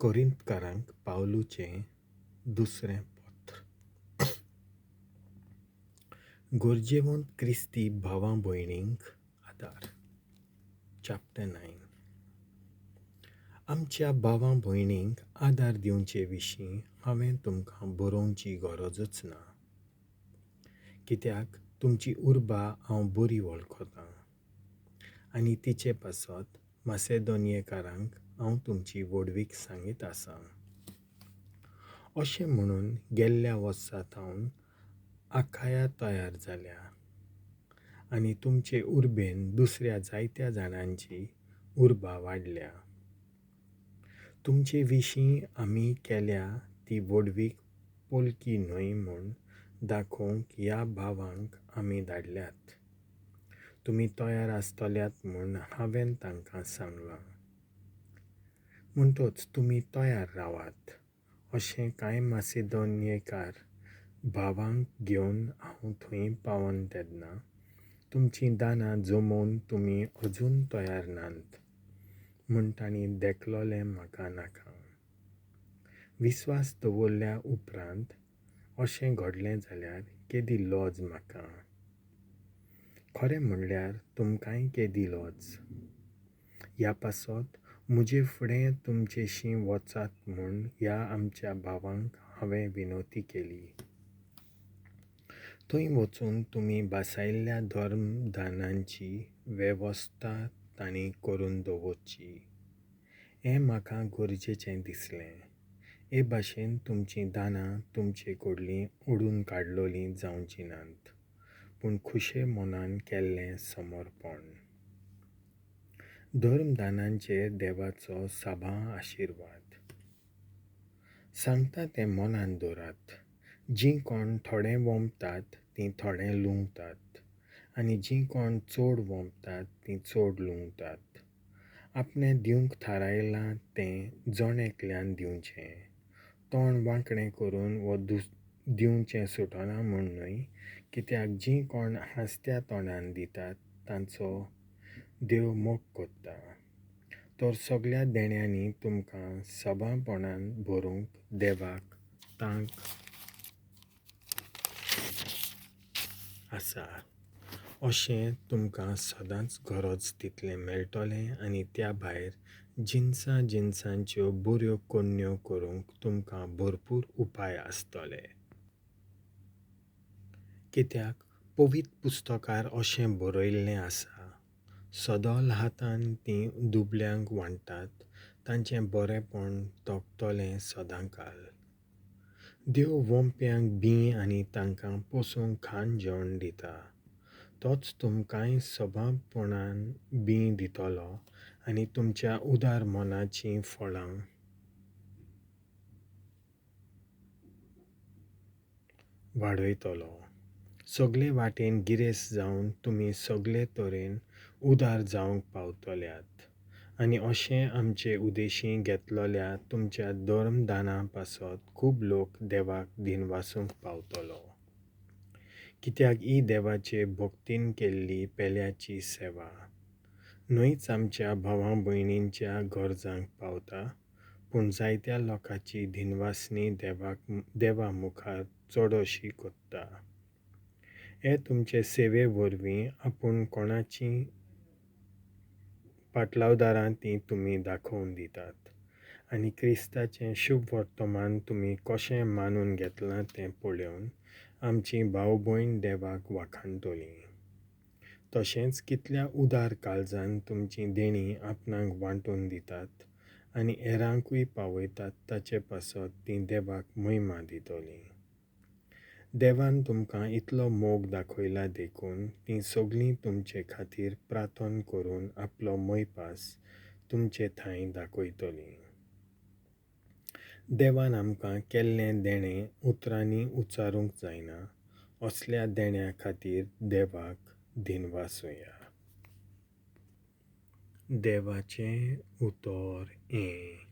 कोरिंथकारांक पावलूचें दुसरें पत्र. गोरजेवंत क्रिस्ती भावां भयणींक आदार. चॅप्टर 9. आमच्या भावां भयणींक आदार दिवचे विशीं हांवें तुमकां बरोवची गरजच ना, कित्याक तुमची उर्बा हांव बरी वळखतां आनी तिचे पासत मासेदोनियेकारांक हांव तुमची वडवीक सांगीत आसां. अशें म्हणून गेल्ल्या वर्सांतावन आखाया तयार जाल्या आनी तुमचे उर्बेन दुसऱ्या जायत्या जाणांची उर्बा वाडल्या. तुमचे विशीं आमी केल्या ती वडवीक पोलकी न्हय म्हूण दाखोवंक ह्या भावांक आमी धाडल्यात. तुमी तयार आसतल्यात म्हूण हांवें तांकां सांगलां. म्हणटच तुमी तयार रावात अशें कांय मासेदोनियेकार भावांक घेवन हांव थंय पावोन तेन्ना तुमचीं दानां जमोवन तुमी अजून तयार नात म्हूण तांणी देखलोलें म्हाका नाका. विस्वास दवरल्या उपरांत अशें घडलें जाल्यार केदी लज म्हाका. खरें म्हणल्यार तुमकांय केदी लज. ह्या पासत म्हजे फुडें तुमचेशीं वचात म्हूण ह्या आमच्या भावांक हांवें विनोती केली. थंय वचून तुमी बासायल्ल्या धर्मदानांची वेवस्था तांणी करून दवरची हें म्हाका गरजेचें दिसलें. हे भाशेन तुमचीं दानां तुमचे कडलीं ओडून काडलोलीं जावचीं नात, पूण खुशे मनान केल्लें समर्पण. धर्मदानांचेर देवाचो साबां आशिर्वाद. सांगता तें मनान दवरात. जीं कोण थोडें वोंबतात तीं थोडें लुंवतात आनी जीं कोण चड वोंबतात तीं चड लुंवतात. आपणें दिवंक थारायलां तें जण एकल्यान दिवचें. तोंड वांकडें करून वो दिवचें सुटना म्हूण न्हय, कित्याक जीं कोण हांसत्या तोंडान दितात तांचो देव मोग करता. तर सगळ्या देण्यांनी तुमकां सबांपणान भरूंक देवाक तांक आसा अशें तुमकां सदांच गरज तितलें मेळटलें आनी त्या भायर जिन्सांच्यो बऱ्यो कन्यो करूंक तुमकां भरपूर उपाय आसतले. कित्याक पवित्र पुस्तकार अशें बरयल्लें आसा, सदोल हातान तीं दुबळ्यांक वांट्टात, तांचें बरेंपण तोखतलें सदांकाल. देव वोंप्यांक बीं आनी तांकां पोसूंक खाण जेवण दिता. तोच तुमकांय सबांपणान बीं दितलो आनी तुमच्या उदार मोनाचीं फळां वाडयतलो. सगळे वाटेन गिरेस्त जावन तुमी सगळे तरेन उदार जावंक पावतल्यात आनी अशें आमचे उदेशीं घेतलोल्या तुमच्या धर्मदानां पासत खूब लोक देवाक दिनवासूंक पावतलो. कित्याक ही देवाचे भक्तीन केल्ली पेल्याची सेवा न्हयच आमच्या भावां भयणींच्या गरजांक पावता, पूण जायत्या लोकांची दिनवासनी देवा मुखार चडशी कोत्ता. हे तुमचे सेवे वरवीं आपूण कोणाचीं पाटलावदारां तीं तुमी दाखोवन दितात आनी क्रिस्ताचें शुभ वर्तमान तुमी कशें मानून घेतलां तें पळोवन आमची भाव भयण देवाक वाखाणटलीं. तशेंच कितल्या उदार काळजान तुमची देणी आपणाक वांटून दितात आनी हेरांकूय पावयतात ताचे पासत तीं देवाक महिमा दितलीं. देवान तुमकां इतलो मोग दाखयला देखून तीं सगळीं तुमचे खातीर प्रार्थना करून आपलो मोयपास तुमचे थंय दाखयतलीं. देवान आमकां केल्लें देणें उतरांनी उच्चारूंक जायना. असल्या देण्या खातीर देवाक दिनवासुया. देवाचें उतर हें.